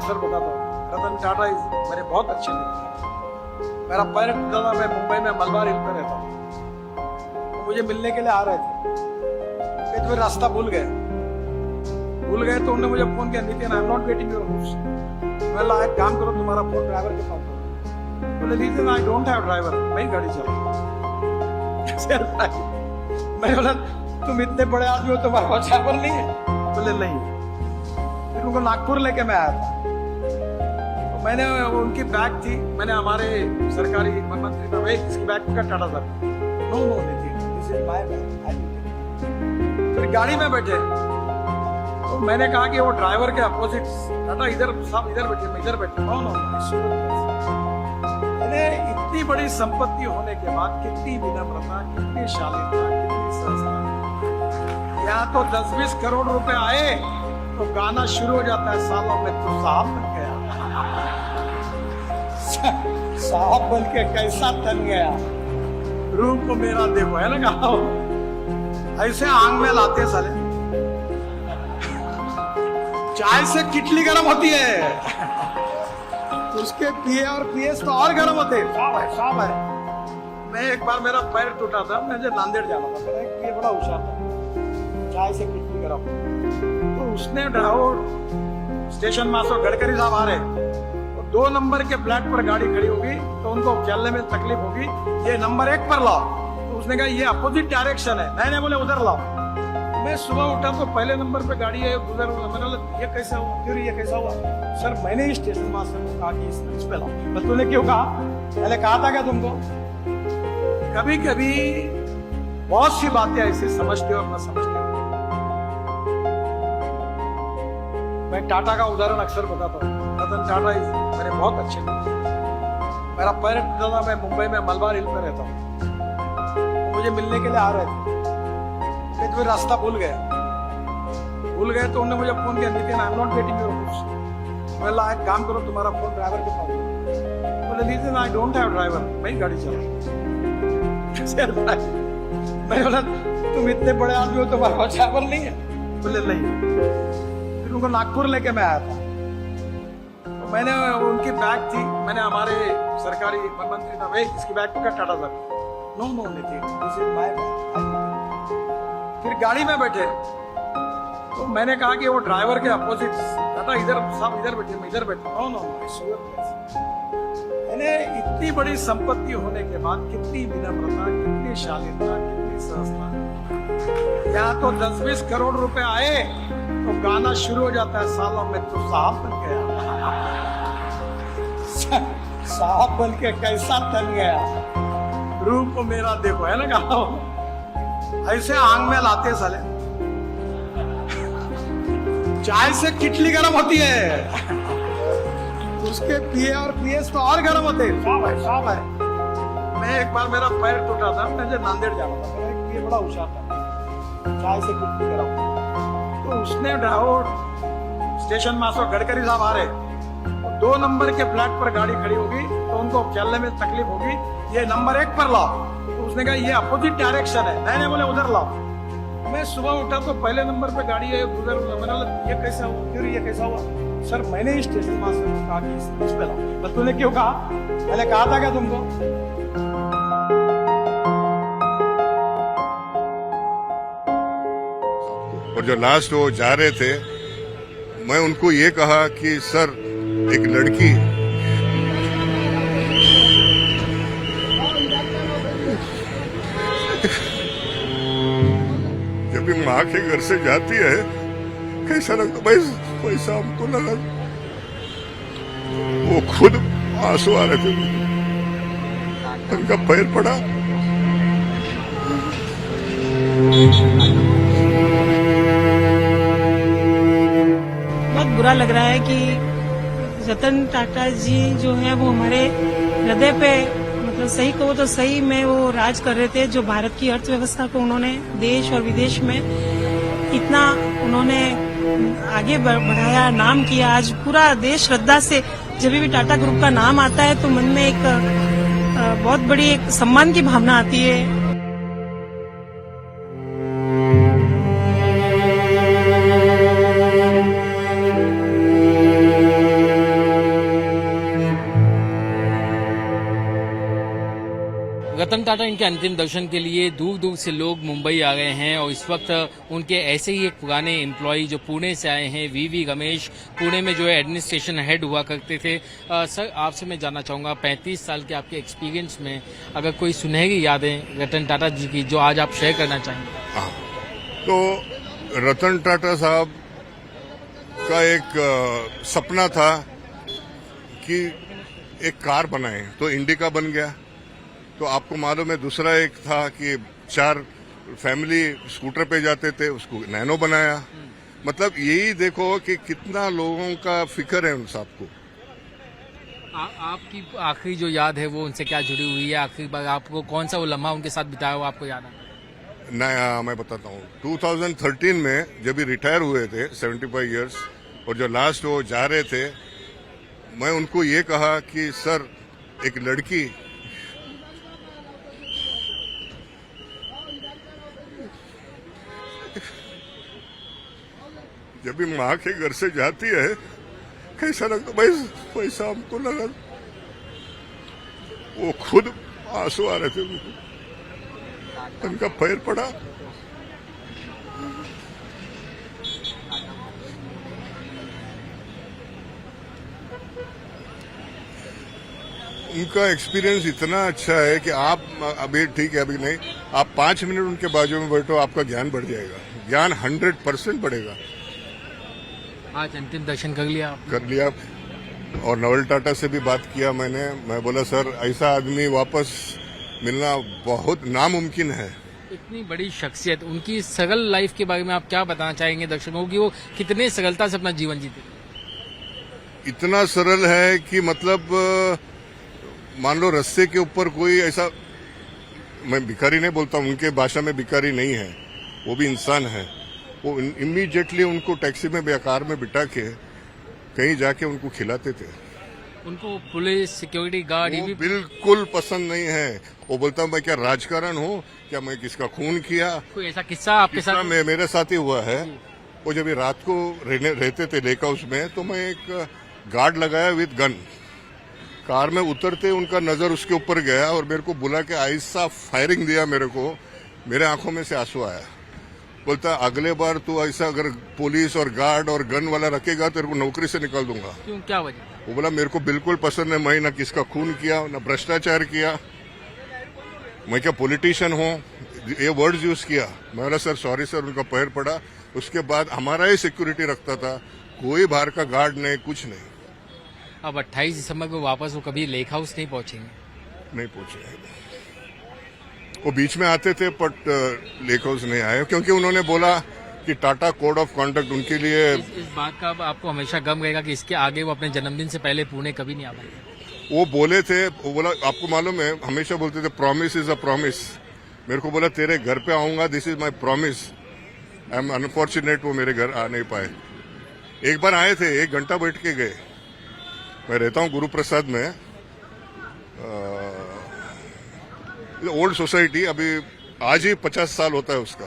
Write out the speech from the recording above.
अक्सर बताता हूँ, रतन टाटा मेरे बहुत अच्छे मित्र हैं। मेरा पैर टूटा था, मैं मुंबई में मलबार हिल पे रहता हूँ, तो मुझे मिलने के लिए आ रहे थे, तो फिर रास्ता भूल गए तो उन्होंने मुझे फोन किया, Nitin I am not getting your routes. मैं एक काम करो, तुम्हारा फोन ड्राइवर के पास दो। बोले Nitin I don't have driver, मैं ही गाड़ी चला। मैं बोला तुम इतने बड़े आदमी हो, तुम्हारे पास ड्राइवर नहीं है? बोले नहीं। फिर उनको नागपुर लेके मैं आया था, तो मैंने उनकी बैग थी, मैंने हमारे सरकारी मंत्री का भाई इसकी बैग का Tata sir, no no Nitin this is my bag. फिर गाड़ी में बैठे तो मैंने कहा कि वो ड्राइवर के अपोजिट, टाटा इधर सब इधर बैठे, मैं इधर बैठा। नो नो मैंने इतनी बड़ी संपत्ति होने के बाद कितनी विनम्रता, कितनी शालीनता, कितनी संस्कार। यहाँ तो 10-20 करोड़ रुपए आए तो गाना शुरू हो जाता है, सालों में तो साहब बन गया। साहब बन के कैसा तन गया, रूप को मेरा देखो, है ना कहा ऐसे आंग में लाते साले। चाय से किटली गर्म होती है, उसके पीए और पीएस तो और गर्म होते हैं। साहब है। मैं एक बार मेरा पैर टूटा था, मुझे नांदेड़ जाना था, मेरा एक पीए बड़ा होशियार था, चाय से किटली गर्म। तो उसने स्टेशन मास्टर गडकरी साहब आ रहे, तो 2 नंबर के प्लेट पर गाड़ी खड़ी होगी तो उनको चलने में तकलीफ होगी, ये नंबर 1 पर लाओ। तो उसने कहा ये अपोजिट डायरेक्शन है, मैंने बोले उधर लाओ। मैं सुबह उठा तो पहले नंबर पे गाड़ी है उधर, मैंने बोला ये कैसा हुआ, फिर ये कैसा हुआ? सर मैंने ही स्टेशन मास्टर को कहा कि इस पे लाओ। बस तूने क्यों कहा? पहले कहा था क्या तुमको? कभी कभी बहुत सी बातें ऐसी समझते हो और न समझते हो। मैं टाटा का उदाहरण अक्सर बताता हूँ, रतन टाटा मेरे बहुत अच्छे मित्र हैं। मेरा पैर टूटा था, मैं मुंबई में मलबार हिल पे रहता हूँ, तो मुझे मिलने के लिए आ रहे थे, तो फिर रास्ता भूल गए तो उन्होंने मुझे फोन किया, Nitin I am not getting your routes. मैं बोला एक काम करो, तुम्हारा फोन ड्राइवर के पास दो। बोले Nitin I don't have driver, मैं ही गाड़ी चला। मैं बोला तुम इतने बड़े आदमी हो, तुम्हारे पास ड्राइवर नहीं है? बोले नहीं। फिर उनको नागपुर लेके मैं आया था, तो मैंने उनकी बैग थी, मैंने हमारे सरकारी मंत्री का भाई इसकी बैग का Tata sir, no no Nitin this is my bag. फिर गाड़ी में बैठे तो मैंने कहा कि वो ड्राइवर के अपोजिट, टाटा इधर सब इधर बैठे, मैं इधर बैठा। नो नो मैंने इतनी बड़ी संपत्ति होने के बाद कितनी विनम्रता, कितनी शालीनता, कितनी संस्कार। यहाँ तो 10-20 करोड़ रुपए आए तो गाना शुरू हो जाता है, सालों में तो साहब बन गया। साहब बन के कैसा तन गया, रूप को मेरा देखो, है ना कहा ऐसे आंग में लाते साले। चाय से किटली गर्म होती है, उसके पीए और पीएस तो और गर्म होते हैं। साहब है। मैं एक बार मेरा पैर टूटा था, मुझे नांदेड़ जाना था, मेरा एक पीए बड़ा होशियार था, चाय से किटली गर्म। तो उसने स्टेशन मास्टर गडकरी साहब आ रहे, तो 2 नंबर के प्लेट पर गाड़ी खड़ी होगी तो उनको चलने में तकलीफ होगी, ये नंबर 1 पर लाओ। तो उसने कहा ये अपोजिट डायरेक्शन है, मैंने बोले उधर लाओ। मैं सुबह उठा तो पहले नंबर पे गाड़ी है उधर, मैंने बोला ये कैसा हुआ, फिर ये कैसा हुआ? सर मैंने ही स्टेशन मास्टर को कहा कि इस पे लाओ। बस तूने क्यों कहा? पहले कहा था क्या तुमको? और जो लास्ट वो जा रहे थे, मैं उनको ये कहा कि सर एक लड़की जब भी माँ के घर से जाती है कैसा लगता भाई, पैसा हमको लगा। वो खुद आंसू आ रहे थे, उनका पैर पड़ा। बहुत बुरा लग रहा है कि रतन टाटा जी जो है वो हमारे हृदय पे, मतलब सही कहो तो सही में वो राज कर रहे थे। जो भारत की अर्थव्यवस्था को उन्होंने देश और विदेश में इतना उन्होंने आगे बढ़ाया, नाम किया। आज पूरा देश श्रद्धा से जब भी टाटा ग्रुप का नाम आता है तो मन में एक बहुत बड़ी एक सम्मान की भावना आती है। रतन टाटा इनके अंतिम दर्शन के लिए दूर दूर से लोग मुंबई आ गए हैं और इस वक्त उनके ऐसे ही एक पुराने एम्प्लॉय जो पुणे से आए हैं वीवी रमेश, पुणे में जो है एडमिनिस्ट्रेशन हेड हुआ करते थे। सर, आपसे मैं जानना चाहूंगा 35 साल के आपके एक्सपीरियंस में अगर कोई सुनहरी यादें रतन टाटा जी की जो आज आप शेयर करना चाहेंगे। तो रतन टाटा साहब का एक सपना था कि एक कार बनाए, तो इंडिका बन गया। तो आपको मालूम है दूसरा एक था कि 4 फैमिली स्कूटर पे जाते थे, उसको नैनो बनाया। मतलब यही देखो कि कितना लोगों का फिक्र है उन साहब को। आपकी आखिरी जो याद है वो उनसे क्या जुड़ी हुई है? आखिरी बार आपको कौन सा वो लम्हा उनके साथ बिताया हुआ आपको याद है? मैं बताता हूँ। 2013 में जब भी रिटायर हुए थे 75 इयर्स, और जो लास्ट वो जा रहे थे, मैं उनको ये कहा कि सर एक लड़की जब भी माँ के घर से जाती है कैसा लगता भाई, वैसा हमको लगा। वो खुद आंसू आ रहे थे उनको, उनका पैर पड़ा। उनका एक्सपीरियंस इतना अच्छा है कि आप अभी ठीक है, अभी नहीं, आप 5 मिनट उनके बाजू में बैठो, आपका ज्ञान बढ़ जाएगा। ज्ञान 100% बढ़ेगा। आज अंतिम दर्शन कर लिया आप? कर लिया। और नवल टाटा से भी बात किया मैंने। मैं बोला सर ऐसा आदमी वापस मिलना बहुत नामुमकिन है। इतनी बड़ी शख्सियत, उनकी सरल लाइफ के बारे में आप क्या बताना चाहेंगे दर्शकों की? वो कितने सरलता से अपना जीवन जीते? इतना सरल है कि मतलब मान लो रस्ते के ऊपर कोई ऐसा, मैं भिखारी नहीं बोलता, उनके भाषा में भिखारी नहीं है, वो भी इंसान है। वो इमीडिएटली उनको टैक्सी में या कार में बिठा के कहीं जाके उनको खिलाते थे। उनको पुलिस सिक्योरिटी गार्ड वो बिल्कुल पसंद नहीं है। वो बोलता मैं क्या राजकारण हूँ क्या, मैं किसका खून किया? कोई ऐसा किस्सा आपके साथ? मेरे साथ ही हुआ है। वो जब रात को रहते थे लेक हाउस में, तो मैं एक गार्ड लगाया विद गन, कार में उतरते उनका नजर उसके ऊपर गया और मेरे को बुला के ऐसा फायरिंग दिया मेरे को, मेरे आंखों में से आंसू आया। बोलता अगले बार तू ऐसा अगर पुलिस और गार्ड और गन वाला रखेगा तेरे को नौकरी से निकाल दूंगा। क्यों, क्या वजह? वो बोला मेरे को बिल्कुल पसंद है, मैं ना किसका खून किया ना भ्रष्टाचार किया, मैं क्या पॉलिटिशियन हूँ, ये वर्ड्स यूज किया। मैं बोला सर सॉरी सर, उनका पैर पड़ा। उसके बाद हमारा ही सिक्योरिटी रखता था, कोई बाहर का गार्ड नहीं, कुछ नहीं। अब 28 दिसंबर को वापस वो कभी लेक हाउस नहीं पहुंचेंगे? नहीं पहुंचे। वो बीच में आते थे बट लेक हाउस नहीं आए, क्योंकि उन्होंने बोला कि टाटा कोड ऑफ कंडक्ट उनके लिए। इस बात का आपको हमेशा गम रहेगा कि इसके आगे वो अपने जन्मदिन से पहले पुणे कभी नहीं आ पाएंगे। वो बोले थे, वो बोला आपको मालूम है हमेशा बोलते थे प्रॉमिस इज अ प्रॉमिस। मेरे को बोला तेरे घर पे आऊंगा, this is my promise. I am unfortunate वो मेरे घर आ नहीं पाए। एक बार आए थे, 1 घंटा बैठ के गए। मैं रहता हूँ गुरु प्रसाद में, ओल्ड सोसाइटी, अभी आज ही 50 साल होता है उसका।